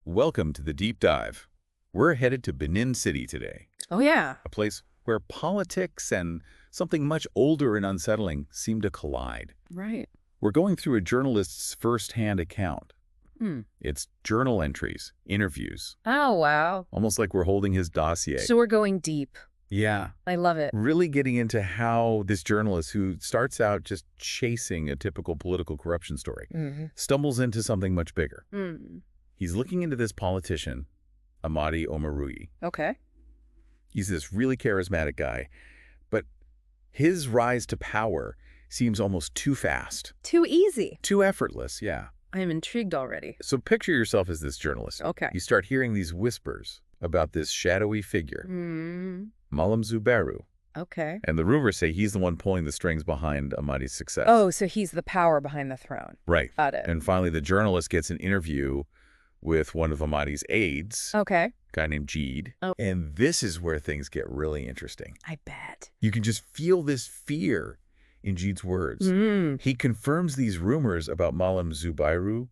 Welcome to the Deep Dive. We're headed to Benin City today, Oh, yeah. a place where politics and something much older and unsettling seem to collide. Right. We're going through a journalist's first-hand account. Hmm. It's journal entries, interviews, Oh, wow. almost like we're holding his dossier. So we're going deep. Yeah, I love it. really getting into how this journalist, who starts out just chasing a typical political corruption story, stumbles into something much bigger. He's looking into this politician, Amadi Omarui. Okay. He's this really charismatic guy, but his rise to power seems almost too fast, Too easy. too effortless, yeah. I am intrigued already. So picture yourself as this journalist. Okay. You start hearing these whispers about this shadowy figure, Malam Zubaru, Okay. and the rumors say he's the one pulling the strings behind Amadi's success. Oh, so he's the power behind the throne. Right. Got it. And finally, the journalist gets an interview with one of Amadi's aides, Okay. a guy named Jeed. Oh. And this is where things get really interesting. I bet. You can just feel this fear in Jeed's words. He confirms these rumors about Malam Zubairu,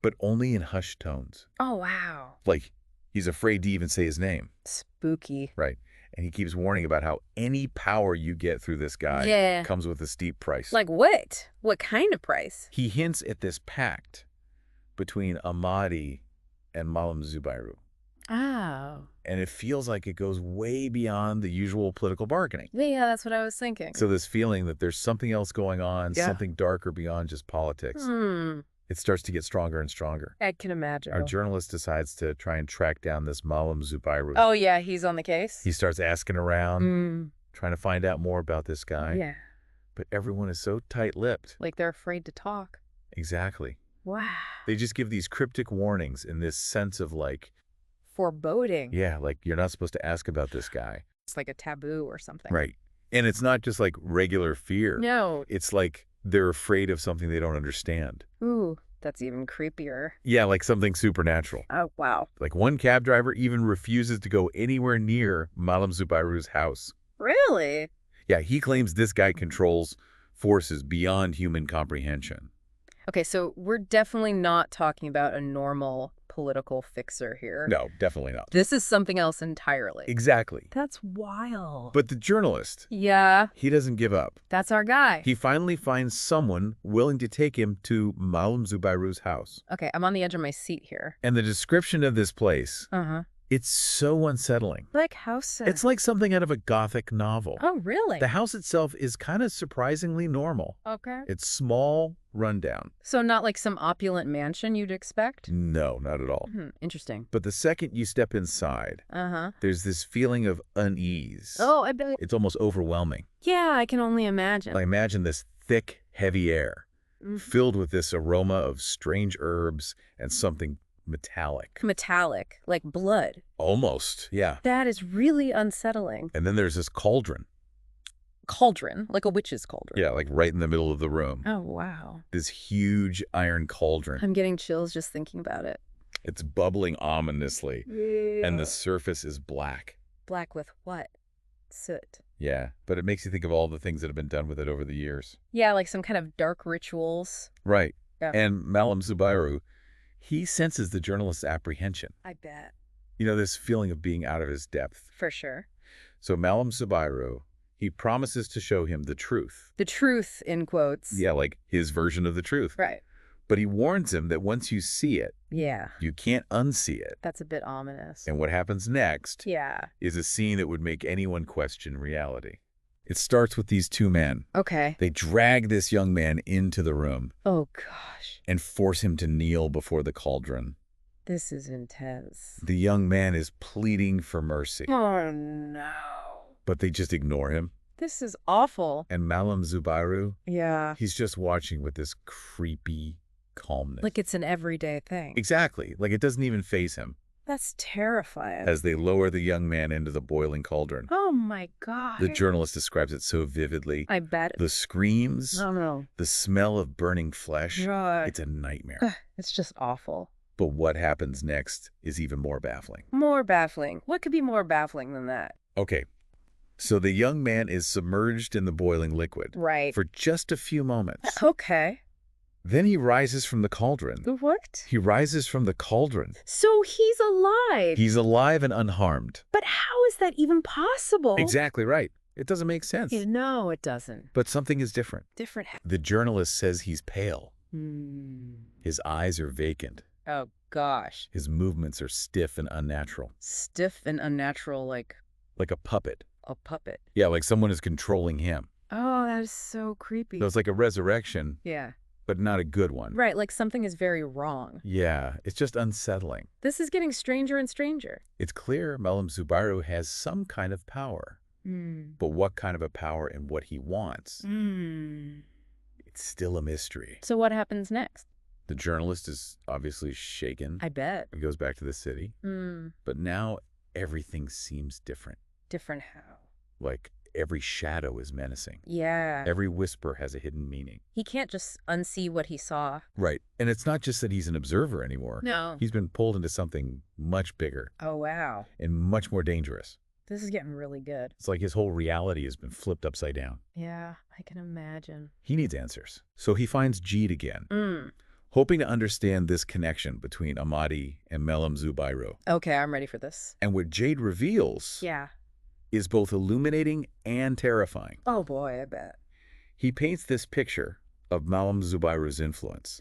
but only in hushed tones. Oh, wow. Like, he's afraid to even say his name. Spooky. Right. And he keeps warning about how any power you get through this guy Yeah. comes with a steep price. Like what? What kind of price? He hints at this pact between Amadi and Malam Zubairu. Oh. And it feels like it goes way beyond the usual political bargaining. Yeah, that's what I was thinking. So this feeling that there's something else going on, Yeah. something darker beyond just politics, it starts to get stronger and stronger. I can imagine. Our journalist decides to try and track down this Malam Zubairu. Oh, yeah, he's on the case? He starts asking around, trying to find out more about this guy. Yeah. But everyone is so tight-lipped. Like they're afraid to talk. Exactly. Wow. They just give these cryptic warnings in this sense of like, Foreboding. yeah, like you're not supposed to ask about this guy. It's like a taboo or something. Right. And it's not just like regular fear. No. It's like they're afraid of something they don't understand. Ooh, that's even creepier. Yeah, like something supernatural. Oh, wow. Like one cab driver even refuses to go anywhere near Malam Zubairu's house. Really? Yeah, he claims this guy controls forces beyond human comprehension. Okay, so we're definitely not talking about a normal political fixer here. No, definitely not. This is something else entirely. Exactly. That's wild. But the journalist, Yeah, he doesn't give up. that's our guy. He finally finds someone willing to take him to Malam Zubairu's house. Okay, I'm on the edge of my seat here. And the description of this place, Uh-huh. it's so unsettling. Like house. It's like something out of a Gothic novel. Oh, really? The house itself is kind of surprisingly normal. Okay. It's small, rundown. So not like some opulent mansion you'd expect? No, not at all. Interesting. But the second you step inside, Uh-huh. there's this feeling of unease. Oh, I bet. It's almost overwhelming. Yeah, I can only imagine. Like imagine this thick, heavy air filled with this aroma of strange herbs and something metallic. Metallic, like blood. Almost, yeah. That is really unsettling. And then there's this cauldron. Cauldron, like a witch's cauldron. Yeah, like right in the middle of the room. Oh, wow. This huge iron cauldron. I'm getting chills just thinking about it. It's bubbling ominously, and the surface is black. Black with what? Soot. Yeah, but it makes you think of all the things that have been done with it over the years. Yeah, like some kind of dark rituals. Right. Yeah. And Malam Zubairu, he senses the journalist's apprehension. I bet. You know, this feeling of being out of his depth. For sure. So Malam Zubairu, he promises to show him the truth. The truth, in quotes. Yeah, like his version of the truth. Right. But he warns him that once you see it, Yeah. you can't unsee it. That's a bit ominous. And what happens next Yeah. is a scene that would make anyone question reality. It starts with these two men. Okay. They drag this young man into the room Oh, gosh. and force him to kneel before the cauldron. This is intense. The young man is pleading for mercy, Oh, no. but they just ignore him. This is awful. And Malam Zubairu, Yeah. he's just watching with this creepy calmness. Like it's an everyday thing. Exactly. Like it doesn't even faze him That's terrifying. as they lower the young man into the boiling cauldron. Oh, my God. The journalist describes it so vividly. I bet. The screams, Oh, no. the smell of burning flesh, God. it's a nightmare. It's just awful. But what happens next is even more baffling. More baffling. What could be more baffling than that? Okay, so the young man is submerged in the boiling liquid Right. for just a few moments. Okay. Then he rises from the cauldron. What? He rises from the cauldron. So he's alive. He's alive and unharmed. But how is that even possible? Exactly right. It doesn't make sense. No, it doesn't. But something is different. Different. The journalist says he's pale. Hmm. His eyes are vacant. Oh, gosh. His movements are stiff and unnatural. Stiff and unnatural, like Like a puppet. a puppet. Yeah, like someone is controlling him. Oh, that is so creepy. So it's like a resurrection, Yeah. but not a good one. Right, like something is very wrong. Yeah, it's just unsettling. This is getting stranger and stranger. It's clear Malam Zubayru has some kind of power. But what kind of a power and what he wants, it's still a mystery. So what happens next? The journalist is obviously shaken. I bet. He goes back to the city. But now everything seems different. Different how? Like every shadow is menacing. Yeah. Every whisper has a hidden meaning. He can't just unsee what he saw. Right. And it's not just that he's an observer anymore. No. He's been pulled into something much bigger Oh, wow. and much more dangerous. This is getting really good. It's like his whole reality has been flipped upside down. Yeah, I can imagine. He needs answers. So he finds Jeed again, hoping to understand this connection between Amadi and Malam Zubayru. Okay, I'm ready for this. And what Jade reveals is both illuminating and terrifying. Oh, boy, I bet. He paints this picture of Malam Zubayru's influence.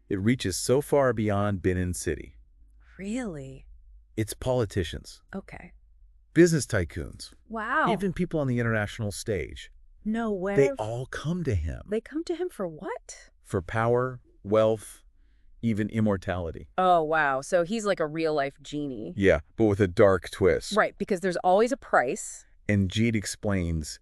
It reaches so far beyond Benin City. Really? It's politicians, Okay. business tycoons, Wow. even people on the international stage. No way. They all come to him They come to him for what? for power, wealth, even immortality. Oh, wow. So he's like a real-life genie. Yeah, but with a dark twist. Right, because there's always a price. And Jeed explains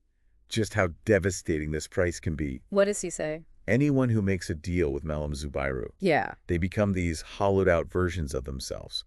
just how devastating this price can be. What does he say? Anyone who makes a deal with Malam Zubayru, Yeah. they become these hollowed-out versions of themselves.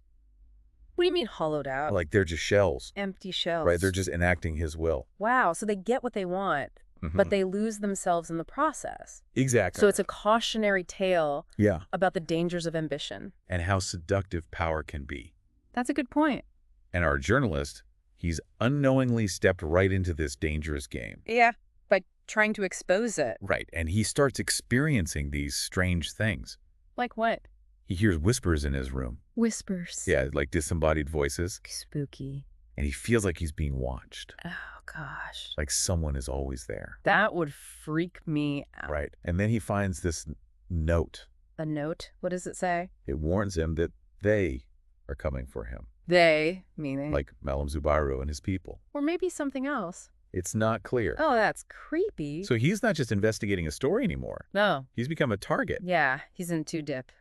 What do you mean hollowed out? Like they're just shells, Empty shells. right? They're just enacting his will. Wow, so they get what they want, but they lose themselves in the process. Exactly. So it's a cautionary tale Yeah, about the dangers of ambition. and how seductive power can be. That's a good point. And our journalist, he's unknowingly stepped right into this dangerous game. Yeah, by trying to expose it. Right, and he starts experiencing these strange things. Like what? He hears whispers in his room. Whispers. Yeah, like disembodied voices. Spooky. And he feels like he's being watched. Oh, gosh. Like someone is always there. That would freak me out. Right. And then he finds this note. A note? What does it say? It warns him that they are coming for him. They, meaning? Like Malam Zubayru and his people. Or maybe something else. It's not clear. Oh, that's creepy. So he's not just investigating a story anymore. No. He's become a target. Yeah, he's in too deep.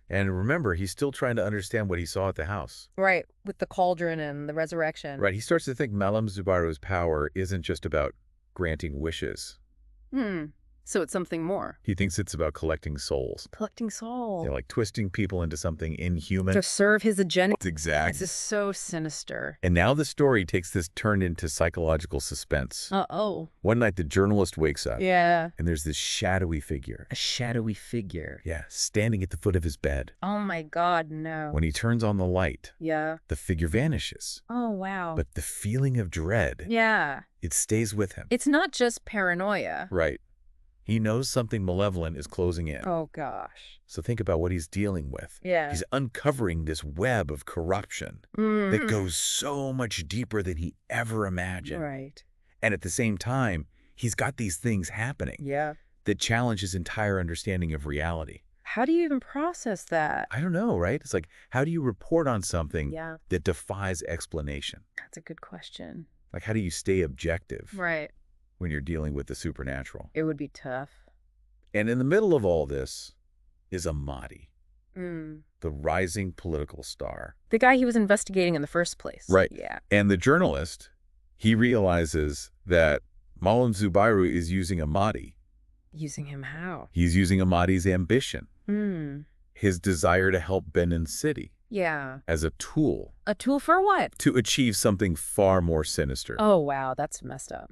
And remember, he's still trying to understand what he saw at the house. Right, with the cauldron and the resurrection. Right. He starts to think Malam Zubayru's power isn't just about granting wishes. So it's something more. He thinks it's about collecting souls. Collecting soul. Yeah, like twisting people into something inhuman. To serve his agenda. Exactly. This is so sinister. And now the story takes this turn into psychological suspense. Uh-oh. One night, the journalist wakes up. Yeah. And there's this shadowy figure. A shadowy figure. Yeah, standing at the foot of his bed. Oh my God, no. When he turns on the light, Yeah. the figure vanishes. Oh, wow. But the feeling of dread, Yeah. it stays with him. It's not just paranoia. Right. He knows something malevolent is closing in. Oh, gosh. So think about what he's dealing with. Yeah. He's uncovering this web of corruption that goes so much deeper than he ever imagined. Right. And at the same time, he's got these things happening Yeah. that challenge his entire understanding of reality. How do you even process that? I don't know, right? It's like, how do you report on something Yeah. that defies explanation? That's a good question. Like, how do you stay objective Right. when you're dealing with the supernatural? It would be tough. And in the middle of all this is Amadi, Mm. the rising political star. The guy he was investigating in the first place. Right. Yeah. And the journalist, he realizes that Malam Zubayru is using Amadi. Using him how? He's using Amadi's ambition, Hmm. his desire to help Benin City, Yeah. as a tool A tool for what? to achieve something far more sinister. Oh, wow. That's messed up.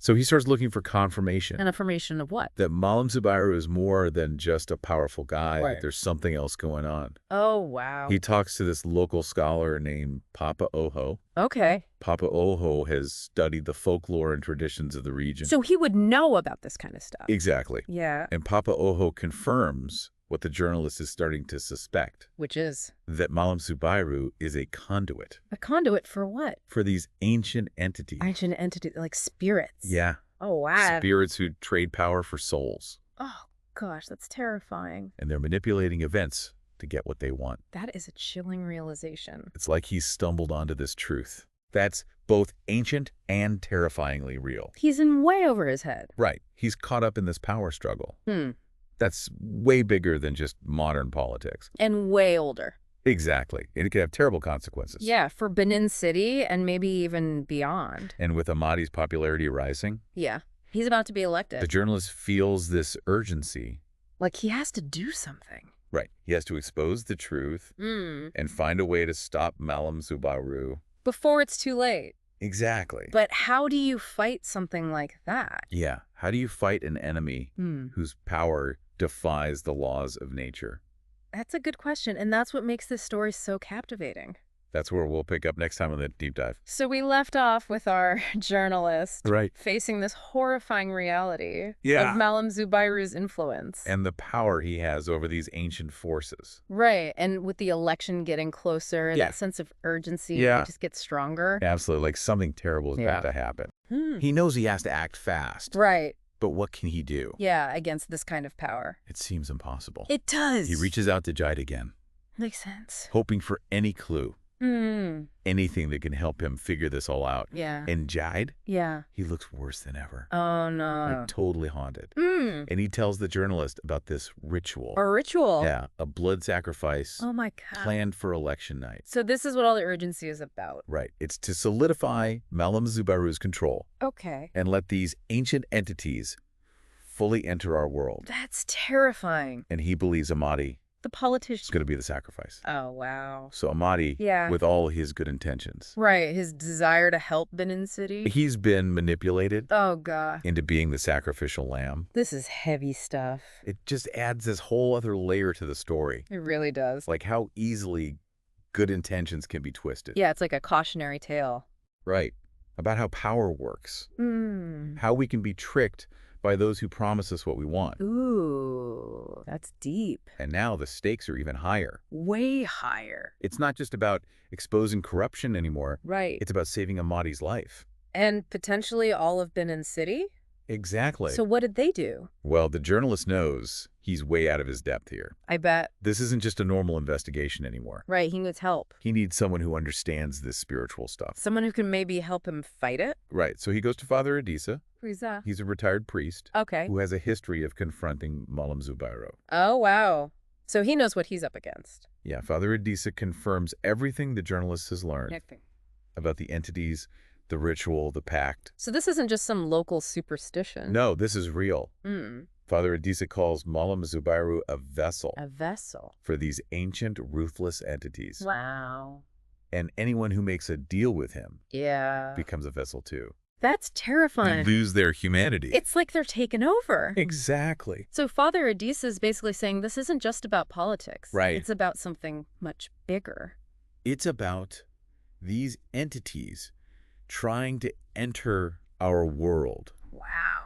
So he starts looking for confirmation. An affirmation of what? That Malam Zubayru is more than just a powerful guy. Right. That there's something else going on. Oh, wow. He talks to this local scholar named Papa Oho. Okay. Papa Oho has studied the folklore and traditions of the region. So he would know about this kind of stuff. Exactly. Yeah. And Papa Oho confirms what the journalist is starting to suspect. Which is? That Malam Zubayru is a conduit. A conduit for what? For these ancient entities. Ancient entities, like spirits. Yeah. Oh, wow. Spirits who trade power for souls. Oh, gosh, that's terrifying. And they're manipulating events to get what they want. That is a chilling realization. It's like he's stumbled onto this truth. That's both ancient and terrifyingly real. He's in way over his head. Right. He's caught up in this power struggle. That's way bigger than just modern politics. And way older. Exactly. And it could have terrible consequences. Yeah, for Benin City and maybe even beyond. And with Ahmadi's popularity rising, yeah, he's about to be elected. The journalist feels this urgency. Like he has to do something. Right. He has to expose the truth and find a way to stop Malam Zubayru. Before it's too late. Exactly. But how do you fight something like that? Yeah. How do you fight an enemy whose power defies the laws of nature? That's a good question, and that's what makes this story so captivating. That's where we'll pick up next time on the deep dive. So we left off with our journalist facing this horrifying reality of Malam Zubayru's influence. And the power he has over these ancient forces. Right, and with the election getting closer, that sense of urgency it just gets stronger. Absolutely, like something terrible is about to happen. He knows he has to act fast. Right. But what can he do? Yeah, against this kind of power. It seems impossible. It does. He reaches out to Jide again. Makes sense. Hoping for any clue. Anything that can help him figure this all out. Yeah. And Jide? Yeah. He looks worse than ever. Oh, no. Like totally haunted. And he tells the journalist about this ritual. A ritual? Yeah, a blood sacrifice. Oh, my God. Planned for election night. So this is what all the urgency is about. Right. It's to solidify Malam Zubayru's control. Okay. And let these ancient entities fully enter our world. That's terrifying. And he believes Ahmadi the politician is going to be the sacrifice. Oh, wow. So Ahmadi, with all his good intentions. Right, his desire to help Benin City. He's been manipulated. Oh, God. Into being the sacrificial lamb. This is heavy stuff. It just adds this whole other layer to the story. It really does. Like how easily good intentions can be twisted. Yeah, it's like a cautionary tale. Right. About how power works. How we can be tricked by those who promise us what we want. Ooh, that's deep. And now the stakes are even higher. Way higher. It's not just about exposing corruption anymore. Right. It's about saving Ahmadi's life. And potentially all of Benin City? Exactly. So what did they do? Well, the journalist knows he's way out of his depth here. I bet. This isn't just a normal investigation anymore. Right, he needs help. He needs someone who understands this spiritual stuff. Someone who can maybe help him fight it? Right, so he goes to Father Adisa. Who's that? He's a retired priest. Okay. Who has a history of confronting Malam Zubayru. Oh, wow. So he knows what he's up against. Yeah, Father Adisa confirms everything the journalist has learned about the entities, the ritual, the pact. So this isn't just some local superstition. No, this is real. Father Adisa calls Malam Zubayru a vessel. A vessel. For these ancient, ruthless entities. Wow. And anyone who makes a deal with him becomes a vessel too. That's terrifying. They lose their humanity. It's like they're taken over. Exactly. So Father Adisa is basically saying this isn't just about politics. Right. It's about something much bigger. It's about these entities trying to enter our world. Wow.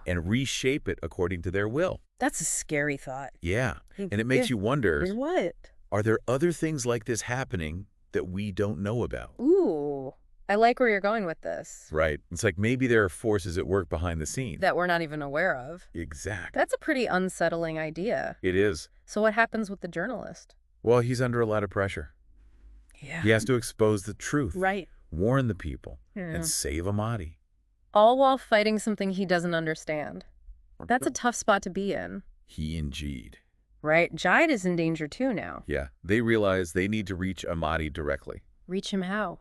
And reshape it according to their will. That's a scary thought. Yeah. And it makes you wonder, what? Are there other things like this happening that we don't know about? Ooh. I like where you're going with this. Right. It's like maybe there are forces at work behind the scenes. That we're not even aware of. Exactly. That's a pretty unsettling idea. It is. So what happens with the journalist? Well, he's under a lot of pressure. Yeah. He has to expose the truth. Right. Warn the people. And save Ahmadi. All while fighting something he doesn't understand. That's a tough spot to be in. He and Jide. Right. Jide is in danger too now. Yeah. They realize they need to reach Ahmadi directly. Reach him how?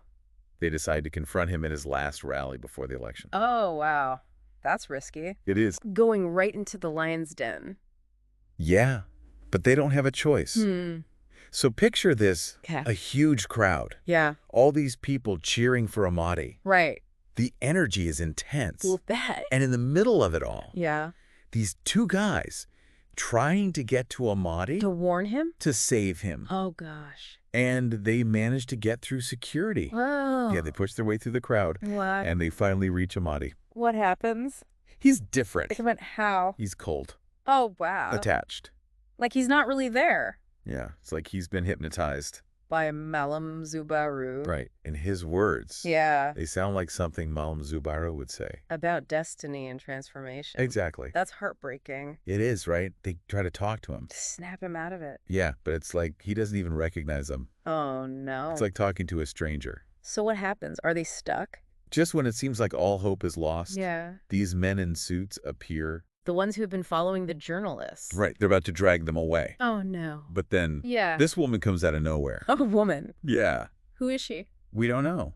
They decide to confront him in his last rally before the election. Oh, wow. That's risky. It is. Going right into the lion's den. Yeah, but they don't have a choice. So picture this, a huge crowd. Yeah. All these people cheering for Ahmadi. Right. The energy is intense. We'll bet. And in the middle of it all, yeah, these two guys trying to get to Amadi. To warn him? To save him. Oh, gosh. And they managed to get through security. Oh. Yeah, they pushed their way through the crowd. What? And they finally reach Amadi. What happens? He's different. But how? He's cold. Oh, wow. Attached. Like he's not really there. Yeah, it's like he's been hypnotized. By Malam Zubaru. Right. In his words. Yeah. They sound like something Malam Zubaru would say. About destiny and transformation. Exactly. That's heartbreaking. It is, right? They try to talk to him. Snap him out of it. Yeah, but it's like he doesn't even recognize them. Oh, no. It's like talking to a stranger. So what happens? Are they stuck? Just when it seems like all hope is lost, yeah, these men in suits appear. The ones who have been following the journalists. Right. They're about to drag them away. Oh, no. But then yeah, this woman comes out of nowhere. A woman? Yeah. Who is she? We don't know.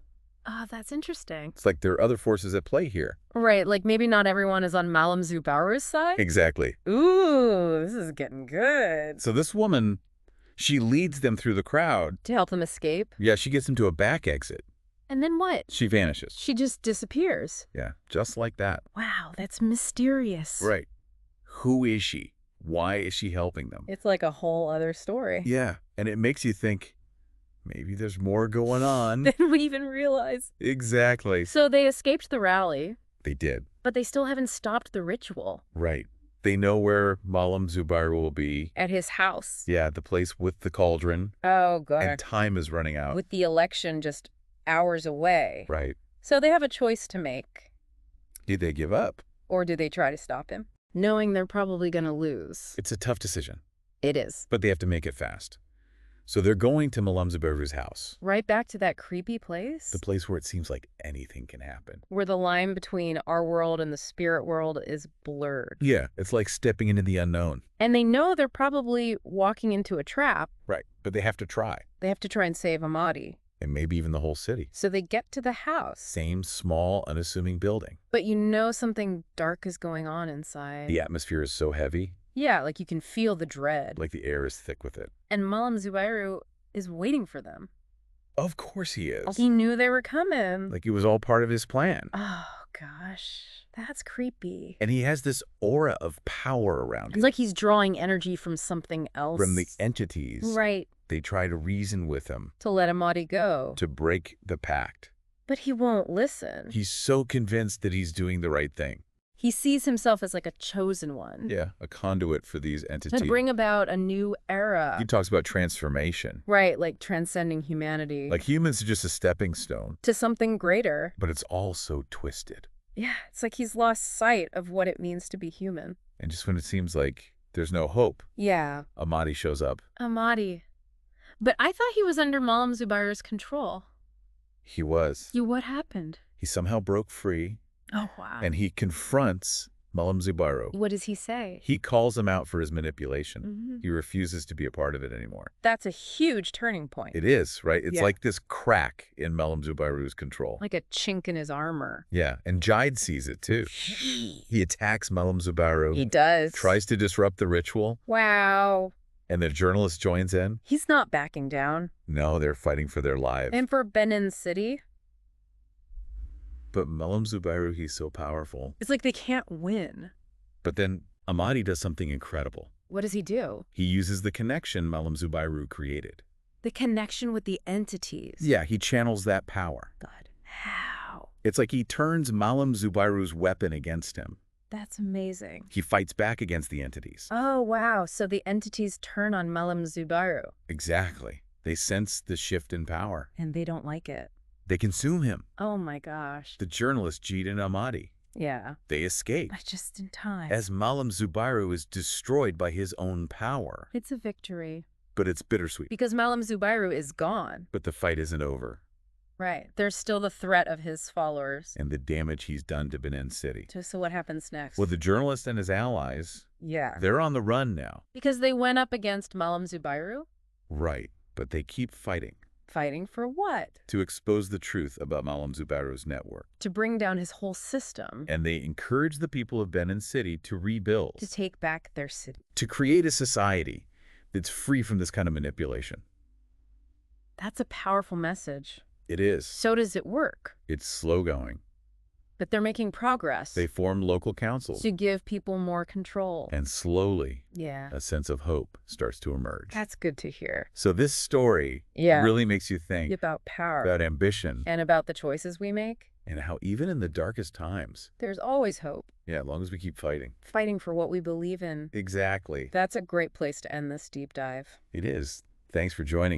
Oh, that's interesting. It's like there are other forces at play here. Right. Like maybe not everyone is on Malam Zubaru's side? Exactly. Ooh, this is getting good. So this woman, she leads them through the crowd. To help them escape? Yeah, she gets them to a back exit. And then what? She vanishes. She just disappears. Yeah, just like that. Wow, that's mysterious. Right. Who is she? Why is she helping them? It's like a whole other story. Yeah, and it makes you think maybe there's more going on than we even realize. Exactly. So they escaped the rally. They did. But they still haven't stopped the ritual. Right. They know where Malam Zubair will be. At his house. Yeah, the place with the cauldron. Oh, God. And time is running out. With the election just hours away. Right. So they have a choice to make. Do they give up? Or do they try to stop him? Knowing they're probably going to lose. It's a tough decision. It is. But they have to make it fast. So they're going to Malam Zubair's house. Right back to that creepy place? The place where it seems like anything can happen. Where the line between our world and the spirit world is blurred. Yeah, it's like stepping into the unknown. And they know they're probably walking into a trap. Right, but they have to try. They have to try and save Amadi. And maybe even the whole city. So they get to the house. Same small, unassuming building. But you know something dark is going on inside. The atmosphere is so heavy. Yeah, like you can feel the dread. Like the air is thick with it. And Malam Zubair is waiting for them. Of course he is. He knew they were coming. Like it was all part of his plan. Oh, gosh. That's creepy. And he has this aura of power around him. It's like he's drawing energy from something else. From the entities. Right. They try to reason with him. To let Amadi go. To break the pact. But he won't listen. He's so convinced that he's doing the right thing. He sees himself as like a chosen one. Yeah, a conduit for these entities. To bring about a new era. He talks about transformation. Right, like transcending humanity. Like humans are just a stepping stone. To something greater. But it's all so twisted. Yeah, it's like he's lost sight of what it means to be human. And just when it seems like there's no hope. Yeah. Amadi shows up. Amadi. But I thought he was under Malam Zubair's control. He was. What happened? He somehow broke free. Oh, wow. And he confronts Malam Zubair. What does he say? He calls him out for his manipulation. Mm-hmm. He refuses to be a part of it anymore. That's a huge turning point. It is, right? It's like this crack in Malam Zubair's control. Like a chink in his armor. Yeah, and Jide sees it too. He attacks Malam Zubair. He does. Tries to disrupt the ritual. Wow. And the journalist joins in. He's not backing down. No, they're fighting for their lives. And for Benin City. But Malam Zubair, he's so powerful. It's like they can't win. But then Amadi does something incredible. What does he do? He uses the connection Malam Zubair created. The connection with the entities. Yeah, he channels that power. God, how? It's like he turns Malam Zubair's weapon against him. That's amazing. He fights back against the entities. Oh, wow. So the entities turn on Malam Zubair. Exactly. They sense the shift in power. And they don't like it. They consume him. Oh, my gosh. The journalist Jide and Amadi. Yeah. They escape. Just in time. As Malam Zubair is destroyed by his own power. It's a victory. But it's bittersweet. Because Malam Zubair is gone. But the fight isn't over. Right. There's still the threat of his followers. And the damage he's done to Benin City. So what happens next? Well, the journalist and his allies, they're on the run now. Because they went up against Malam Zubair? Right. But they keep fighting. Fighting for what? To expose the truth about Malam Zubair's network. To bring down his whole system. And they encourage the people of Benin City to rebuild. To take back their city. To create a society that's free from this kind of manipulation. That's a powerful message. It is. So does it work? It's slow going. But they're making progress. They formed local councils to give people more control. And slowly, yeah, a sense of hope starts to emerge. That's good to hear. So this story really makes you think about power, about ambition, and about the choices we make. And how even in the darkest times, there's always hope. Yeah, as long as we keep fighting. Fighting for what we believe in. Exactly. That's a great place to end this deep dive. It is. Thanks for joining.